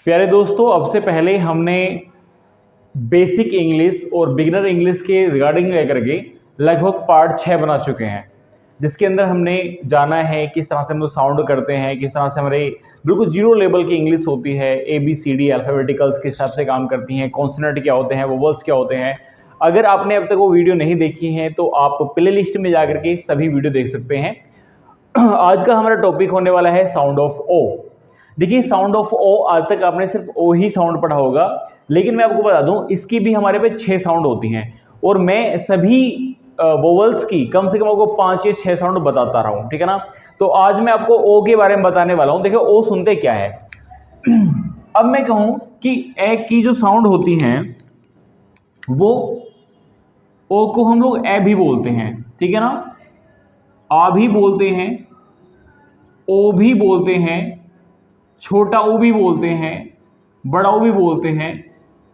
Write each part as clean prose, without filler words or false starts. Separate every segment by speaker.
Speaker 1: प्यारे दोस्तों, अब से पहले हमने बेसिक इंग्लिश और बिगिनर इंग्लिश के रिगार्डिंग लेकर के लगभग पार्ट 6 बना चुके हैं, जिसके अंदर हमने जाना है किस तरह से हम लोग साउंड करते हैं, किस तरह से हमारे बिल्कुल जीरो लेवल की इंग्लिश होती है, ABCD अल्फ़ाबेटिकल्स किस हिसाब से काम करती हैं, कॉन्सोनेंट क्या होते हैं, वोवेल्स क्या होते हैं। अगर आपने अब तक वो वीडियो नहीं देखी है तो आप प्ले लिस्ट में जाकर के सभी वीडियो देख सकते हैं। आज का हमारा टॉपिक होने वाला है साउंड ऑफ ओ। देखिए, साउंड ऑफ ओ आज तक आपने सिर्फ ओ ही साउंड पढ़ा होगा, लेकिन मैं आपको बता दूं इसकी भी हमारे पे 6 साउंड होती हैं और मैं सभी वोवेल्स की कम से कम आपको 5 या 6 साउंड बताता रहा हूं, ठीक है ना। तो आज मैं आपको ओ के बारे में बताने वाला हूं। देखिए, ओ सुनते क्या है। अब मैं कहूं कि ए की जो साउंड होती हैं वो ओ को हम लोग ए भी बोलते हैं, ठीक है ना। आ भी बोलते हैं, ओ भी बोलते हैं, छोटा ओ भी बोलते हैं, बड़ा ओ भी बोलते हैं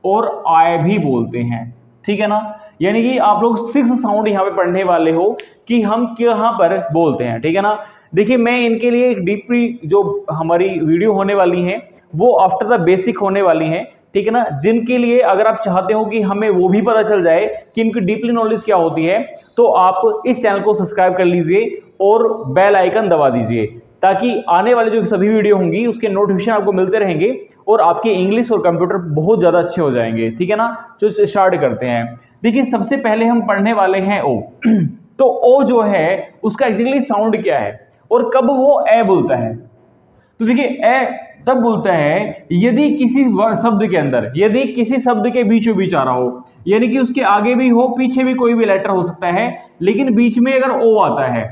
Speaker 1: और आय भी बोलते हैं, ठीक है ना। यानी कि आप लोग 6 साउंड यहाँ पे पढ़ने वाले हो कि हम कहाँ पर बोलते हैं, ठीक है ना। देखिए, मैं इनके लिए एक डीपली जो हमारी वीडियो होने वाली है वो आफ्टर द बेसिक होने वाली है, ठीक है ना। जिनके लिए अगर आप चाहते हो कि हमें वो भी पता चल जाए कि इनकी डीपली नॉलेज क्या होती है, तो आप इस चैनल को सब्सक्राइब कर लीजिए और बेल आइकन दबा दीजिए, ताकि आने वाले जो सभी वीडियो होंगी उसके नोटिफिकेशन आपको मिलते रहेंगे और आपके इंग्लिश और कंप्यूटर बहुत ज़्यादा अच्छे हो जाएंगे, ठीक है ना। तो स्टार्ट करते हैं। देखिए, सबसे पहले हम पढ़ने वाले हैं ओ। तो ओ जो है उसका एक्चुअली साउंड क्या है और कब वो ए बोलता है। तो देखिए, ए तब बोलता है यदि किसी शब्द के अंदर, यदि किसी शब्द के बीचों बीच आ रहा हो, यानी कि उसके आगे भी हो पीछे भी कोई भी लेटर हो सकता है, लेकिन बीच में अगर ओ आता है,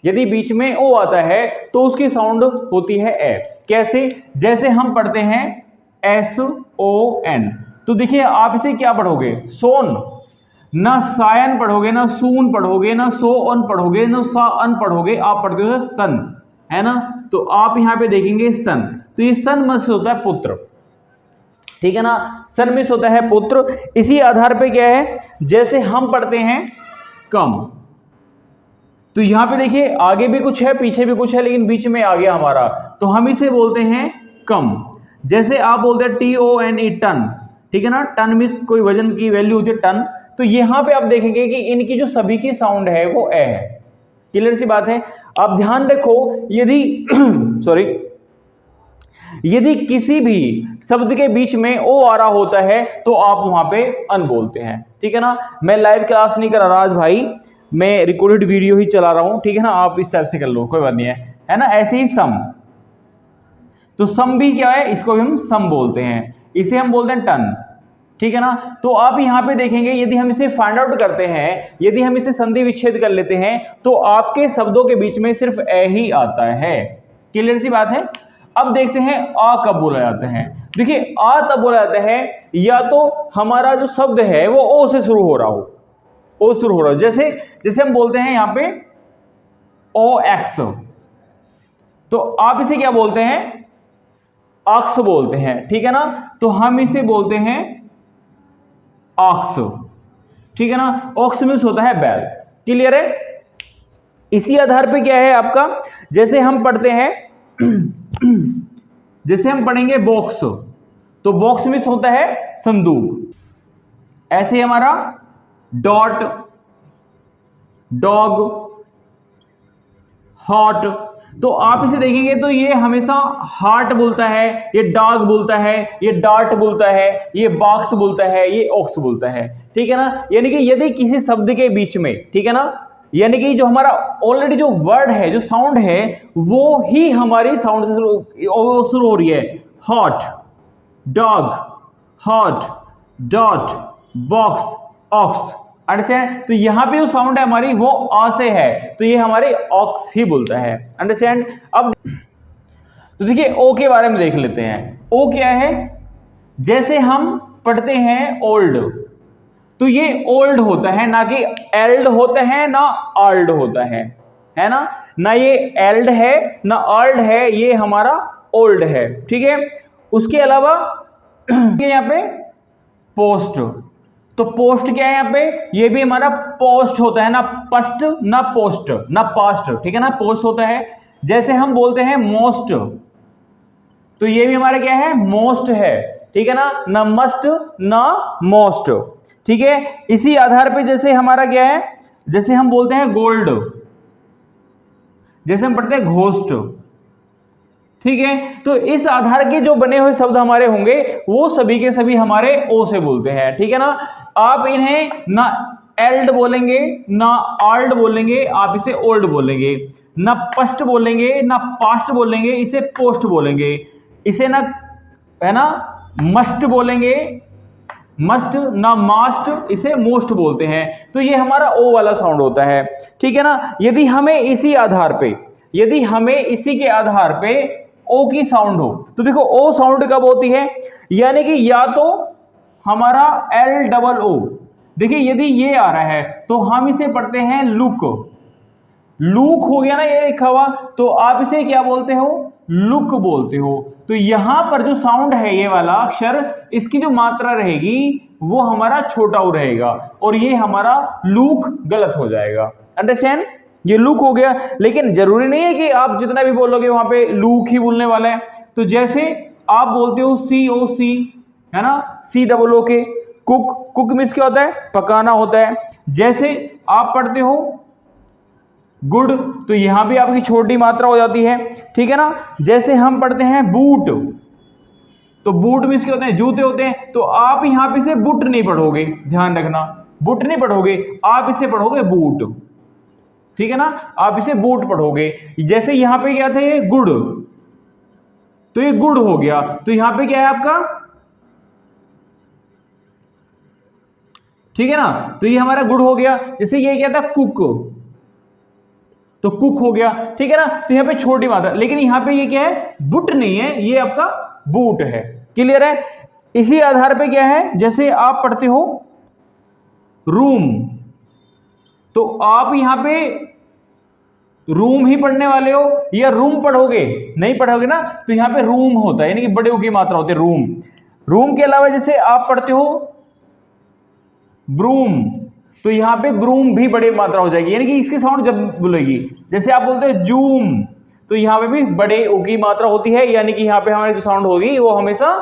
Speaker 1: यदि बीच में ओ आता है तो उसकी साउंड होती है ए। कैसे? जैसे हम पढ़ते हैं SON। तो देखिए, आप इसे क्या पढ़ोगे? सोन। ना सायन पढ़ोगे, ना सून पढ़ोगे, ना सो अन पढ़ोगे, ना सा अन पढ़ोगे, आप पढ़ते हो सन, है ना। तो आप यहां पे देखेंगे सन। तो ये सन में से होता है पुत्र, ठीक है ना। सन में से होता है पुत्र। इसी आधार पे क्या है, जैसे हम पढ़ते हैं कम, तो यहां पे देखिए आगे भी कुछ है पीछे भी कुछ है, लेकिन बीच में आ गया हमारा, तो हम इसे बोलते हैं कम। जैसे आप बोलते हैं TONE टन, ठीक है ना। टन मीन्स कोई वजन की वैल्यू होती है टन। तो यहां पे आप देखेंगे कि इनकी जो सभी की साउंड है वो ए है। क्लियर सी बात है। आप ध्यान रखो, यदि सॉरी, यदि किसी भी शब्द के बीच में ओ आ रहा होता है तो आप वहां पे अन बोलते हैं, ठीक है ना। मैं लाइव क्लास नहीं करा रहा आज भाई, मैं रिकॉर्डेड वीडियो ही चला रहा हूं, ठीक है ना। आप इस टाइप से कर लो, कोई बात नहीं है ना। ऐसे ही सम, तो सम भी क्या है, इसको भी हम सम बोलते हैं, इसे हम बोलते हैं टन, ठीक है ना। तो आप यहां पे देखेंगे यदि हम इसे फाइंड आउट करते हैं, यदि हम इसे संधि विच्छेद कर लेते हैं तो आपके शब्दों के बीच में सिर्फ ए ही आता है। क्लियर सी बात है। अब देखते हैं आ कब बोला जाता है। देखिए, आ तब बोला जाता है या तो हमारा जो शब्द है वो ओ से शुरू हो रहा हो, ओ शुरू हो रहा हो। जैसे जैसे हम बोलते हैं यहां पे OX, तो आप इसे क्या बोलते हैं? ऑक्स बोलते हैं, ठीक है ना। तो हम इसे बोलते हैं ऑक्स, ठीक है ना। ऑक्स मीन्स होता है बैल। क्लियर है। इसी आधार पे क्या है आपका, जैसे हम पढ़ते हैं जैसे हम पढ़ेंगे बॉक्स, तो बॉक्स मीन्स होता है संदूक। ऐसे हमारा डॉट, डॉग, हॉट, तो आप इसे देखेंगे तो ये हमेशा हार्ट बोलता है, ये डॉग बोलता है, ये डार्ट बोलता है, ये बॉक्स बोलता है, ये ऑक्स बोलता है, ठीक है ना। यानी कि यदि किसी शब्द के बीच में, ठीक है ना, यानी कि जो हमारा ऑलरेडी जो वर्ड है, जो साउंड है, वो ही हमारी साउंड से शुरू हो रही है। Hot, dog, hot, dot, box, ox, understand. तो यहां पे जो साउंड है हमारी वो आ से है, तो ये हमारे ऑक्स ही बोलता है, अंडरस्टैंड। अब तो देखिए, ओ के बारे में देख लेते हैं। ओ क्या है? जैसे हम पढ़ते हैं ओल्ड, तो ये ओल्ड होता है, ना कि एल्ड होता है, ना आल्ड होता है ना। ना ये एल्ड है ना आल्ड है, ये हमारा ओल्ड है, ठीक है। उसके अलावा यहाँ पे पोस्ट, तो पोस्ट क्या है यहाँ पे, ये भी हमारा पोस्ट होता है, ना पस्ट ना पोस्ट ना पास्ट, ठीक है ना, पोस्ट होता है। जैसे हम बोलते हैं मोस्ट, तो ये भी हमारा क्या है, मोस्ट है, ठीक है ना, ना मस्ट ना मोस्ट, ठीक है। इसी आधार पे जैसे हमारा क्या है, जैसे हम बोलते हैं गोल्ड, जैसे हम पढ़ते हैं घोस्ट, ठीक है। तो इस आधार के जो बने हुए शब्द हमारे होंगे वो सभी के सभी हमारे ओ से बोलते हैं, ठीक है ना। आप इन्हें ना एल्ड बोलेंगे ना आल्ड बोलेंगे, आप इसे ओल्ड बोलेंगे, ना पस्ट बोलेंगे ना पास्ट बोलेंगे, इसे पोस्ट बोलेंगे, इसे ना है ना मस्ट बोलेंगे, मस्ट ना मास्ट, इसे मोस्ट बोलते हैं। तो ये हमारा ओ वाला साउंड होता है, ठीक है ना। यदि हमें इसी आधार पे, यदि हमें इसी के आधार पे ओ की साउंड हो तो देखो ओ साउंड कब होती है, यानी कि या तो हमारा एल डबल ओ, देखिए यदि ये आ रहा है तो हम इसे पढ़ते हैं लुक, लुक हो गया ना ये लिखा हुआ, तो आप इसे क्या बोलते हो, लुक बोलते हो। तो यहां पर जो साउंड है ये वाला अक्षर, इसकी जो मात्रा रहेगी वो हमारा छोटा ओ रहेगा और ये हमारा लुक गलत हो जाएगा, अंडरस्टैंड। ये लुक हो गया, लेकिन जरूरी नहीं है कि आप जितना भी बोलोगे वहां पे लुक ही बोलने वाला है। तो जैसे आप बोलते हो सी ओ सी, है ना, सी डबल ओ के, कुक, कुक मीन्स क्या होता है, पकाना होता है। जैसे आप पढ़ते हो गुड, तो यहां भी आपकी छोटी मात्रा हो जाती है, ठीक है ना। जैसे हम पढ़ते हैं बूट, तो बूट मीन्स क्या होते हैं, जूते होते हैं, तो आप यहां पे से बुट नहीं पढ़ोगे, ध्यान रखना, बुट नहीं पढ़ोगे, आप इसे पढ़ोगे बूट, ठीक है ना, आप इसे बूट पढ़ोगे। जैसे यहां पे क्या था, ये गुड, तो ये गुड हो गया, तो यहां पे क्या है आपका, ठीक है ना, तो ये हमारा गुड हो गया। जैसे ये क्या था कुक, तो कुक हो गया, ठीक है ना। तो यहाँ पे छोटी मात्रा, लेकिन यहाँ पे ये क्या है, बुट नहीं है, ये आपका बूट है, क्लियर है। इसी आधार पे क्या है, जैसे आप पढ़ते हो रूम, तो आप यहां पे रूम ही पढ़ने वाले हो या रूम पढ़ोगे, नहीं पढ़ोगे ना, तो यहां पे रूम होता है, यानी कि बड़े ऊ की मात्रा होती है रूम। रूम के अलावा जैसे आप पढ़ते हो ब्रूम, तो यहां पे ब्रूम भी बड़ी मात्रा हो जाएगी, यानी कि इसकी साउंड जब बोलेगी, जैसे आप बोलते हैं जूम, तो यहां पे भी बड़े ऊ की मात्रा होती है, यानी कि यहां पे हमारी जो साउंड होगी वो हमेशा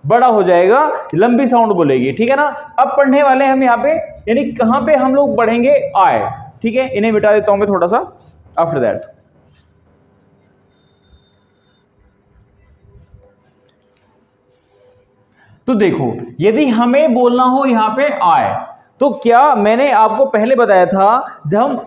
Speaker 1: बड़ा हो जाएगा, लंबी साउंड बोलेगी, ठीक है ना। अब पढ़ने वाले हम यहाँ पे, यानी कहां पे हम लोग बढ़ेंगे, आए, ठीक है। इन्हें मिटा देता हूं मैं थोड़ा सा आफ्टर दैट। तो देखो यदि हमें बोलना हो यहां पे आए, तो क्या मैंने आपको पहले बताया था, जब हम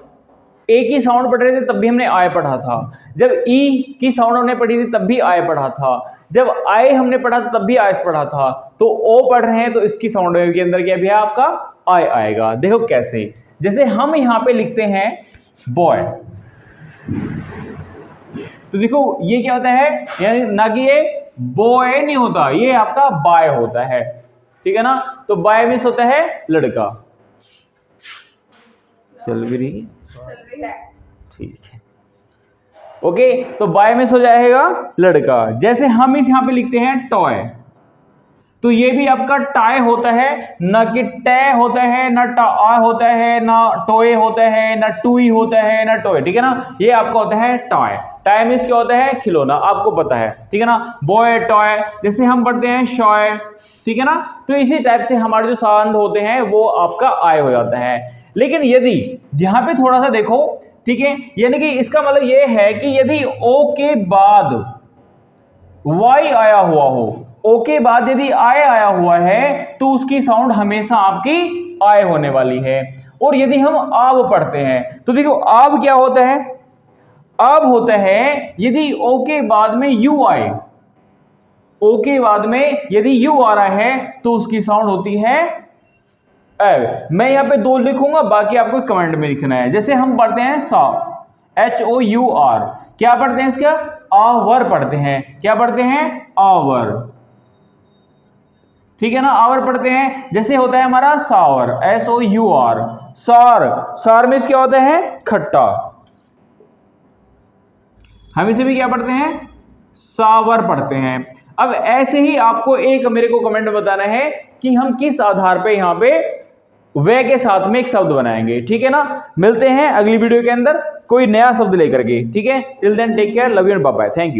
Speaker 1: ए की साउंड पढ़ रहे थे तब भी हमने आए पढ़ा था, जब ई की साउंड हमने पढ़ी थी तब भी आए पढ़ा था, जब आए हमने पढ़ा था तब भी आए पढ़ा था। तो ओ पढ़ रहे हैं तो इसकी साउंड वेव के अंदर क्या भी है आपका आए आएगा। देखो कैसे, जैसे हम यहां पे लिखते हैं बॉय, तो देखो ये क्या होता है, यानी ना कि ये बॉय नहीं होता, ये आपका बाय होता है, ठीक है ना। तो बाय मीन्स होता है लड़का, चल भी रही है, ठीक है, ओके। तो बाय मीन्स हो जाएगा लड़का। जैसे हम इस यहां पे लिखते हैं टॉय, तो ये भी आपका टाय होता है, ना कि टै होता है, ना टा होता है, ना टोए होता है, ना टूई होता है, ना टोय, ठीक है ना। ये आपका होता है टॉय। टाय मीन्स क्या होता है, खिलौना, आपको पता है, ठीक है ना। बॉय टॉय, जैसे हम पढ़ते हैं शॉय, ठीक है ना। तो इसी टाइप से हमारे जो साउंड होते हैं वो आपका आय हो जाता है। लेकिन यदि यहाँ पे थोड़ा सा देखो, ठीक है, यानी कि इसका मतलब ये है कि यदि ओ के बाद वाई आया हुआ हो, ओ के बाद यदि आय आया हुआ है तो उसकी साउंड हमेशा आपकी आय होने वाली है। और यदि हम आब पढ़ते हैं तो देखो आब क्या होता है, आब होता है यदि ओ के बाद में यू आए, ओ के बाद में यदि यू आ रहा है तो उसकी साउंड होती है एब। मैं यहां पे दो लिखूंगा, बाकी आपको कमेंट में लिखना है। जैसे हम पढ़ते हैं सा, HOUR, क्या पढ़ते हैं इसका, आवर पढ़ते हैं, क्या पढ़ते हैं, आवर, ठीक है ना, आवर पढ़ते हैं। जैसे होता है हमारा सावर, SOUR, सार, सार में क्या होता है, खट्टा, हम इसे भी क्या पढ़ते हैं, सावर पढ़ते हैं। अब ऐसे ही आपको एक मेरे को कमेंट में बताना है कि हम किस आधार पे यहां पे वे के साथ में एक शब्द बनाएंगे, ठीक है ना। मिलते हैं अगली वीडियो के अंदर कोई नया शब्द लेकर के, ठीक है। Till then take care, love you and bye bye, thank you.